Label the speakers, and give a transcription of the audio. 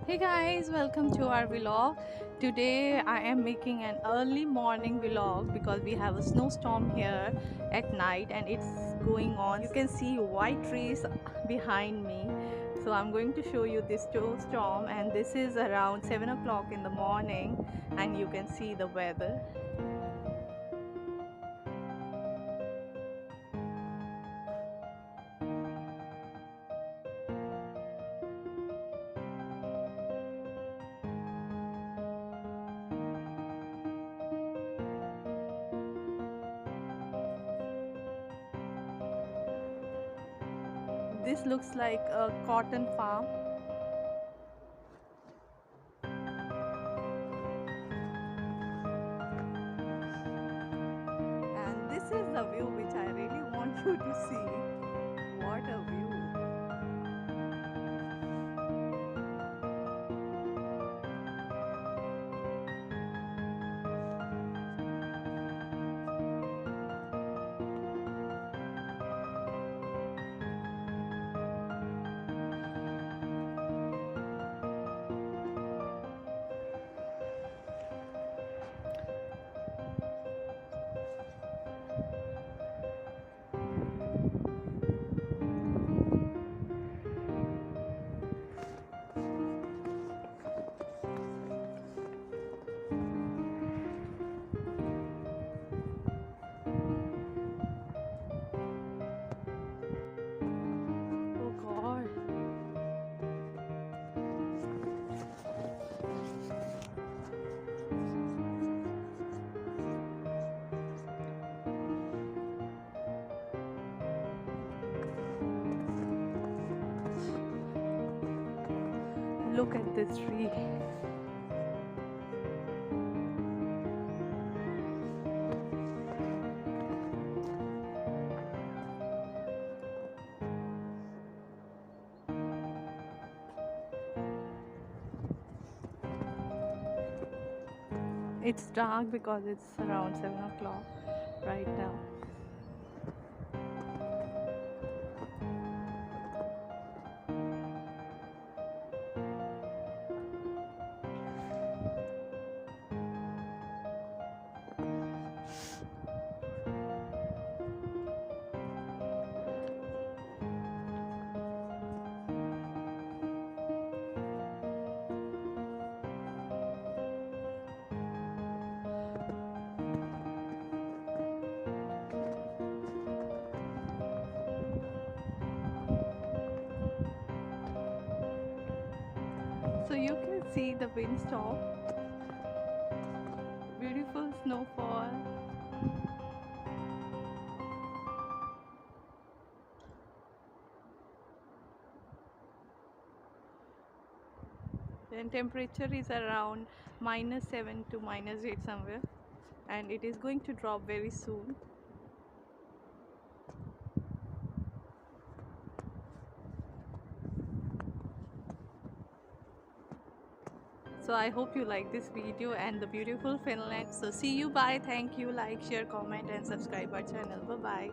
Speaker 1: Hey guys, welcome to our vlog. Today I am making an early morning vlog because we have a snowstorm here at night and it's going on. You can see white trees behind me. So I'm going to show you this snowstorm, and this is around 7 o'clock in the morning, and you can see the weather. This looks like a cotton farm. And this is the view which I really want you to see. What a view! Oh God. Look at this tree. It's dark because it's around 7 o'clock right now. So you can see the windstorm, beautiful snowfall. Then temperature is around -7 to -8 somewhere, and it is going to drop very soon. So I hope you like this video and the beautiful Finland. So see you, bye, thank you, like, share, comment and subscribe our channel. Bye bye.